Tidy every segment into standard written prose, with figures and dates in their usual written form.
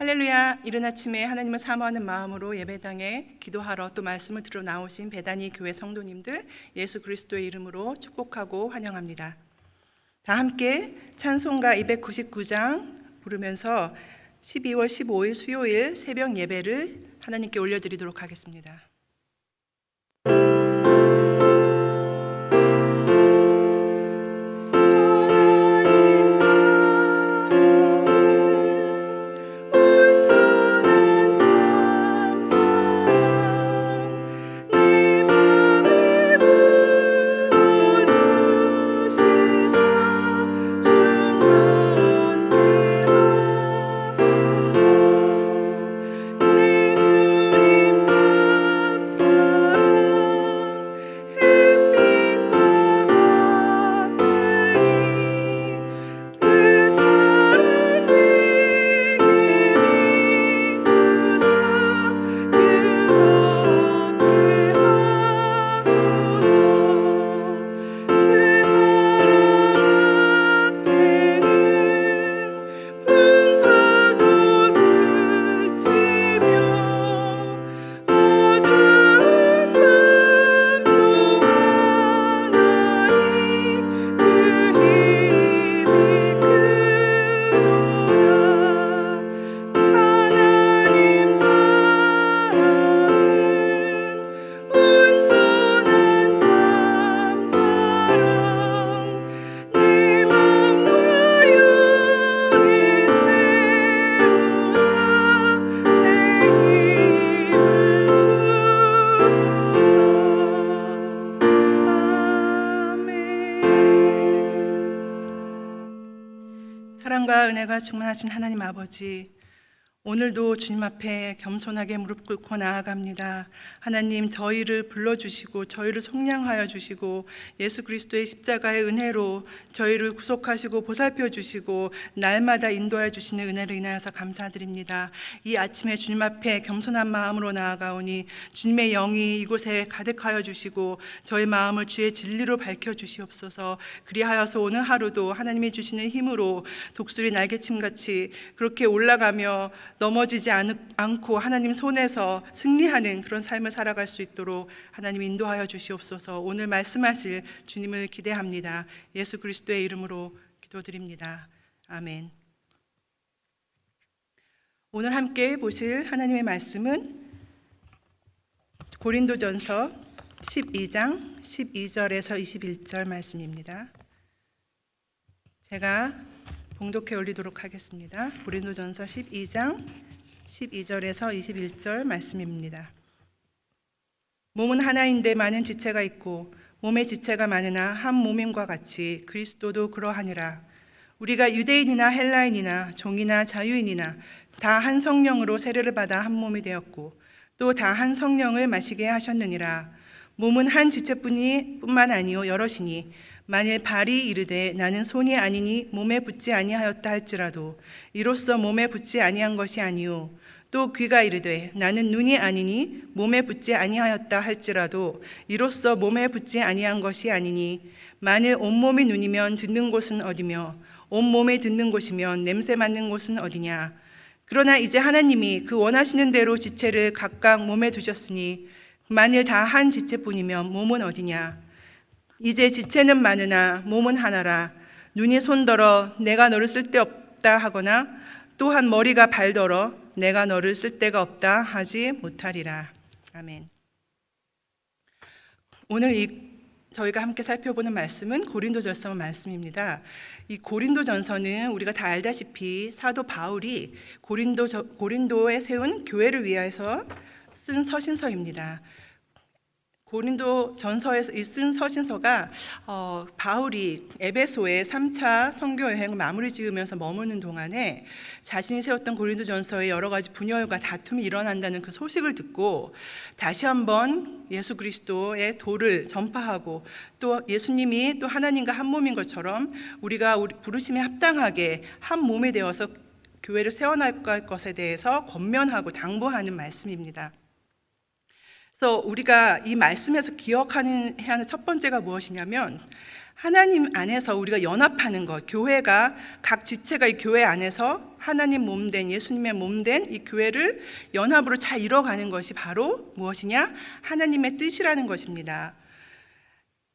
할렐루야. 이른 아침에 하나님을 사모하는 마음으로 예배당에 기도하러 또 말씀을 들어 나오신 베다니 교회 성도님들 예수 그리스도의 이름으로 축복하고 환영합니다. 다 함께 찬송가 299장 부르면서 12월 15일 수요일 새벽 예배를 하나님께 올려드리도록 하겠습니다. 사랑과 은혜가 충만하신 하나님 아버지, 오늘도 주님 앞에 겸손하게 무릎 꿇고 나아갑니다. 하나님, 저희를 불러주시고 저희를 속량하여 주시고 예수 그리스도의 십자가의 은혜로 저희를 구속하시고 보살펴 주시고 날마다 인도하여 주시는 은혜를 인하여서 감사드립니다. 이 아침에 주님 앞에 겸손한 마음으로 나아가오니 주님의 영이 이곳에 가득하여 주시고 저희 마음을 주의 진리로 밝혀 주시옵소서. 그리하여서 오늘 하루도 하나님이 주시는 힘으로 독수리 날개침같이 그렇게 올라가며 넘어지지 않고 하나님 손에서 승리하는 그런 삶을 살아갈 수 있도록 하나님 인도하여 주시옵소서. 오늘 말씀하실 주님을 기대합니다. 예수 그리스도의 이름으로 기도드립니다. 아멘. 오늘 함께 보실 하나님의 말씀은 고린도전서 12장 12절에서 21절 말씀입니다. 제가 봉독해 올리도록 하겠습니다. 고린도전서 12장 12절에서 21절 말씀입니다. 몸은 하나인데 많은 지체가 있고 몸의 지체가 많으나 한 몸임과 같이 그리스도도 그러하니라. 우리가 유대인이나 헬라인이나 종이나 자유인이나 다 한 성령으로 세례를 받아 한 몸이 되었고 또 다 한 성령을 마시게 하셨느니라. 몸은 한 지체뿐만 아니요 여럿이니 만일 발이 이르되 나는 손이 아니니 몸에 붙지 아니하였다 할지라도 이로써 몸에 붙지 아니한 것이 아니요 또 귀가 이르되 나는 눈이 아니니 몸에 붙지 아니하였다 할지라도 이로써 몸에 붙지 아니한 것이 아니니 만일 온몸이 눈이면 듣는 곳은 어디며 온몸이 듣는 곳이면 냄새 맡는 곳은 어디냐. 그러나 이제 하나님이 그 원하시는 대로 지체를 각각 몸에 두셨으니 만일 다 한 지체뿐이면 몸은 어디냐. 이제 지체는 많으나 몸은 하나라. 눈이 손더러 내가 너를 쓸데없다 하거나 또한 머리가 발더러 내가 너를 쓸데가 없다 하지 못하리라. 아멘. 오늘 저희가 함께 살펴보는 말씀은 고린도전서 말씀입니다. 이 고린도전서는 우리가 다 알다시피 사도 바울이 고린도에 세운 교회를 위해서 쓴 서신서입니다. 고린도전서에 쓴 서신서가 바울이 에베소의 3차 선교 여행을 마무리 지으면서 머무는 동안에 자신이 세웠던 고린도전서의 여러 가지 분열과 다툼이 일어난다는 그 소식을 듣고 다시 한번 예수 그리스도의 도를 전파하고 또 예수님이 또 하나님과 한 몸인 것처럼 우리가 우리 부르심에 합당하게 한 몸이 되어서 교회를 세워나갈 것에 대해서 권면하고 당부하는 말씀입니다. 그래서 우리가 이 말씀에서 기억해야 하는 첫 번째가 무엇이냐면 하나님 안에서 우리가 연합하는 것, 교회가 각 지체가 이 교회 안에서 하나님 몸된, 예수님의 몸된 이 교회를 연합으로 잘 이뤄가는 것이 바로 무엇이냐? 하나님의 뜻이라는 것입니다.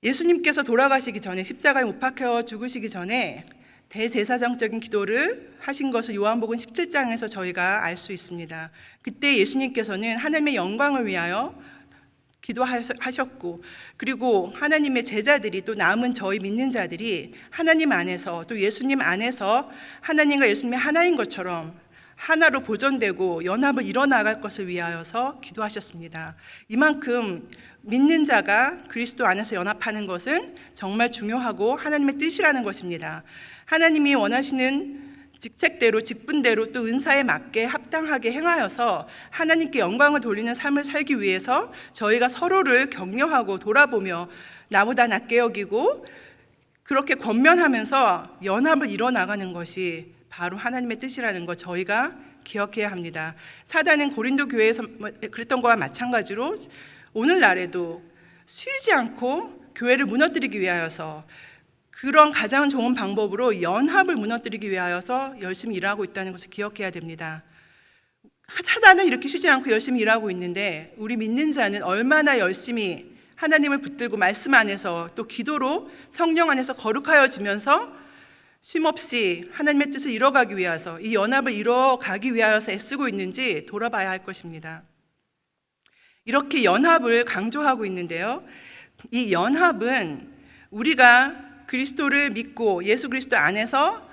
예수님께서 돌아가시기 전에, 십자가에 못 박혀 죽으시기 전에 대제사장적인 기도를 하신 것을 요한복음 17장에서 저희가 알 수 있습니다. 그때 예수님께서는 하나님의 영광을 위하여 기도하셨고, 그리고 하나님의 제자들이, 또 남은 저희 믿는 자들이 하나님 안에서, 또 예수님 안에서 하나님과 예수님이 하나인 것처럼 하나로 보존되고 연합을 이뤄나갈 것을 위하여서 기도하셨습니다. 이만큼 믿는 자가 그리스도 안에서 연합하는 것은 정말 중요하고 하나님의 뜻이라는 것입니다. 하나님이 원하시는 직책대로, 직분대로, 또 은사에 맞게 합당하게 행하여서 하나님께 영광을 돌리는 삶을 살기 위해서 저희가 서로를 격려하고 돌아보며 나보다 낫게 여기고 그렇게 권면하면서 연합을 이뤄나가는 것이 바로 하나님의 뜻이라는 것, 저희가 기억해야 합니다. 사단은 고린도 교회에서 그랬던 것과 마찬가지로 오늘날에도 쉬지 않고 교회를 무너뜨리기 위하여서, 그런 가장 좋은 방법으로 연합을 무너뜨리기 위하여서 열심히 일하고 있다는 것을 기억해야 됩니다. 사단은 이렇게 쉬지 않고 열심히 일하고 있는데, 우리 믿는 자는 얼마나 열심히 하나님을 붙들고 말씀 안에서, 또 기도로 성령 안에서 거룩하여지면서 쉼없이 하나님의 뜻을 이뤄가기 위해서, 이 연합을 이뤄가기 위하여서 애쓰고 있는지 돌아봐야 할 것입니다. 이렇게 연합을 강조하고 있는데요, 이 연합은 우리가 그리스도를 믿고 예수 그리스도 안에서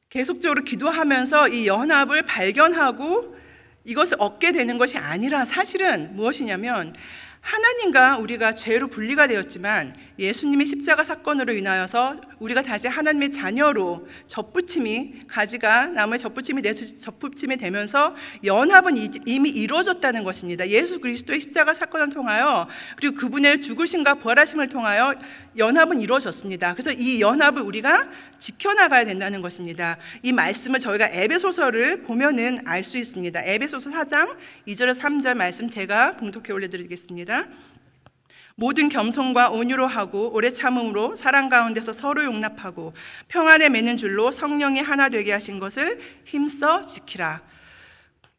계속적으로 기도하면서 이 연합을 발견하고 이것을 얻게 되는 것이 아니라, 사실은 무엇이냐면 하나님과 우리가 죄로 분리가 되었지만 예수님의 십자가 사건으로 인하여서 우리가 다시 하나님의 자녀로 접붙임이, 가지가 나무에 접붙임이 돼서 접붙임이 되면서 연합은 이미 이루어졌다는 것입니다. 예수 그리스도의 십자가 사건을 통하여, 그리고 그분의 죽으심과 부활하심을 통하여 연합은 이루어졌습니다. 그래서 이 연합을 우리가 지켜나가야 된다는 것입니다. 이 말씀을 저희가 에베소서를 보면은 알 수 있습니다. 에베소서 4장 2절에서 3절 말씀 제가 봉독해 올려드리겠습니다. 모든 겸손과 온유로 하고 오래 참음으로 사랑 가운데서 서로 용납하고 평안에 매는 줄로 성령이 하나 되게 하신 것을 힘써 지키라.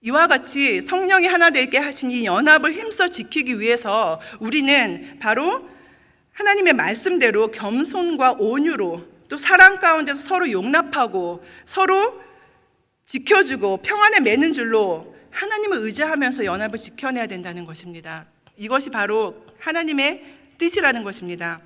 이와 같이 성령이 하나 되게 하신 이 연합을 힘써 지키기 위해서 우리는 바로 하나님의 말씀대로 겸손과 온유로, 또 사랑 가운데서 서로 용납하고 서로 지켜주고 평안에 매는 줄로 하나님을 의지하면서 연합을 지켜내야 된다는 것입니다. 이것이 바로 하나님의 뜻이라는 것입니다.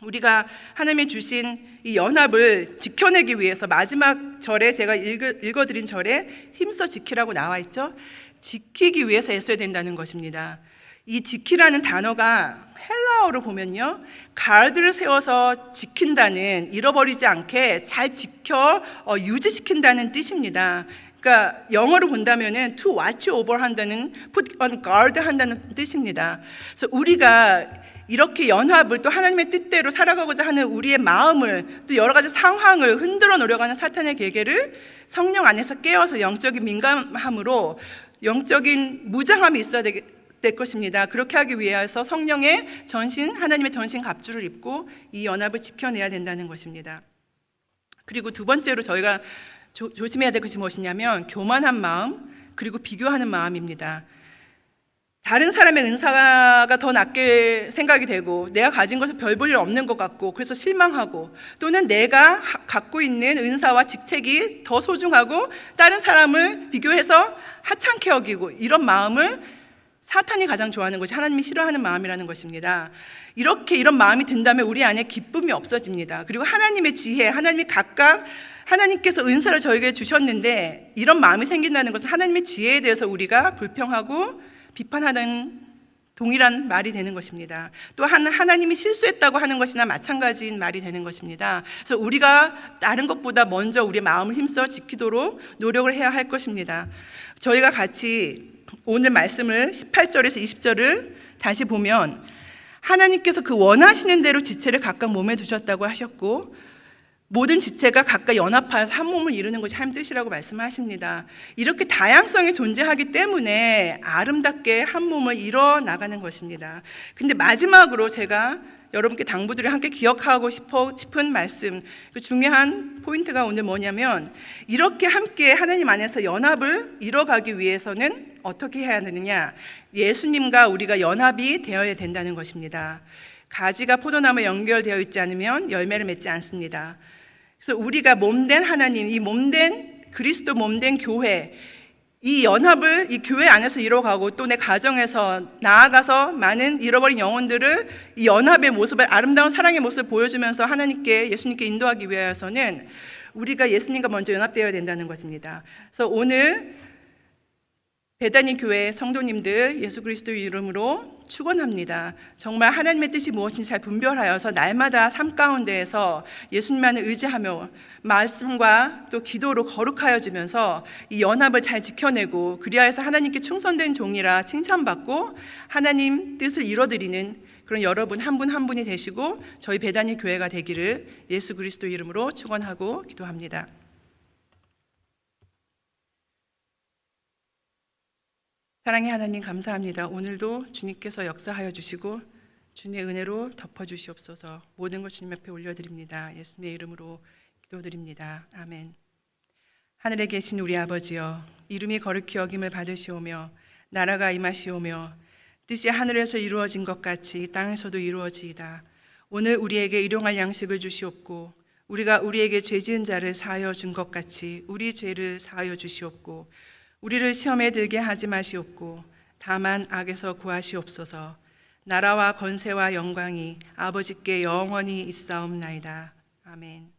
우리가 하나님이 주신 이 연합을 지켜내기 위해서 마지막 절에, 제가 읽어드린 절에 힘써 지키라고 나와 있죠. 지키기 위해서 애써야 된다는 것입니다. 이 지키라는 단어가 헬라어로 보면요, 가드를 세워서 지킨다는, 잃어버리지 않게 잘 지켜 유지시킨다는 뜻입니다. 그러니까 영어로 본다면은 to watch over 한다는, put on guard 한다는 뜻입니다. 그래서 우리가 이렇게 연합을, 또 하나님의 뜻대로 살아가고자 하는 우리의 마음을, 또 여러 가지 상황을 흔들어 놓으려고 하는 사탄의 계계를 성령 안에서 깨어서 영적인 민감함으로 영적인 무장함이 있어야 될 것입니다. 그렇게 하기 위해서 성령의 전신, 하나님의 전신 갑주를 입고 이 연합을 지켜내야 된다는 것입니다. 그리고 두 번째로 저희가 조심해야 될 것이 무엇이냐면 교만한 마음, 그리고 비교하는 마음입니다. 다른 사람의 은사가 더 낫게 생각이 되고 내가 가진 것은 별 볼 일 없는 것 같고 그래서 실망하고, 또는 내가 갖고 있는 은사와 직책이 더 소중하고 다른 사람을 비교해서 하찮게 여기고, 이런 마음을 사탄이 가장 좋아하는 것이 하나님이 싫어하는 마음이라는 것입니다. 이런 마음이 든다면 우리 안에 기쁨이 없어집니다. 그리고 하나님의 지혜, 하나님이 각각 하나님께서 은사를 저에게 주셨는데 이런 마음이 생긴다는 것은 하나님의 지혜에 대해서 우리가 불평하고 비판하는 동일한 말이 되는 것입니다. 또 하나님이 실수했다고 하는 것이나 마찬가지인 말이 되는 것입니다. 그래서 우리가 다른 것보다 먼저 우리의 마음을 힘써 지키도록 노력을 해야 할 것입니다. 저희가 같이 오늘 말씀을 18절에서 20절을 다시 보면, 하나님께서 그 원하시는 대로 지체를 각각 몸에 두셨다고 하셨고 모든 지체가 각각 연합하여서 한 몸을 이루는 것이 하나님 뜻이라고 말씀하십니다. 이렇게 다양성이 존재하기 때문에 아름답게 한 몸을 이뤄 나가는 것입니다. 근데 마지막으로 제가 여러분께 당부드려 함께 기억하고 싶은 말씀, 그 중요한 포인트가 오늘 뭐냐면, 이렇게 함께 하나님 안에서 연합을 이뤄가기 위해서는 어떻게 해야 되느냐? 예수님과 우리가 연합이 되어야 된다는 것입니다. 가지가 포도나무에 연결되어 있지 않으면 열매를 맺지 않습니다. 그래서 우리가 몸된 하나님, 이 몸된 그리스도 몸된 교회, 이 연합을 이 교회 안에서 이뤄가고 또 내 가정에서 나아가서 많은 잃어버린 영혼들을 이 연합의 모습을, 아름다운 사랑의 모습을 보여주면서 하나님께, 예수님께 인도하기 위해서는 우리가 예수님과 먼저 연합되어야 된다는 것입니다. 그래서 오늘 베다니 교회 성도님들 예수 그리스도의 이름으로 축원합니다. 정말 하나님의 뜻이 무엇인지 잘 분별하여서 날마다 삶 가운데에서 예수님만을 의지하며 말씀과 또 기도로 거룩하여지면서 이 연합을 잘 지켜내고, 그리하여서 하나님께 충성된 종이라 칭찬받고 하나님 뜻을 이뤄드리는 그런 여러분 한 분 한 분이 되시고 저희 베다니 교회가 되기를 예수 그리스도 이름으로 축원하고 기도합니다. 사랑의 하나님, 감사합니다. 오늘도 주님께서 역사하여 주시고 주님의 은혜로 덮어주시옵소서. 모든 것 주님 앞에 올려드립니다. 예수님의 이름으로 기도드립니다. 아멘. 하늘에 계신 우리 아버지여, 이름이 거룩히 여김을 받으시오며 나라가 임하시오며 뜻이 하늘에서 이루어진 것 같이 땅에서도 이루어지이다. 오늘 우리에게 일용할 양식을 주시옵고 우리가 우리에게 죄 지은 자를 사하여 준 것 같이 우리 죄를 사하여 주시옵고 우리를 시험에 들게 하지 마시옵고 다만 악에서 구하시옵소서. 나라와 권세와 영광이 아버지께 영원히 있사옵나이다. 아멘.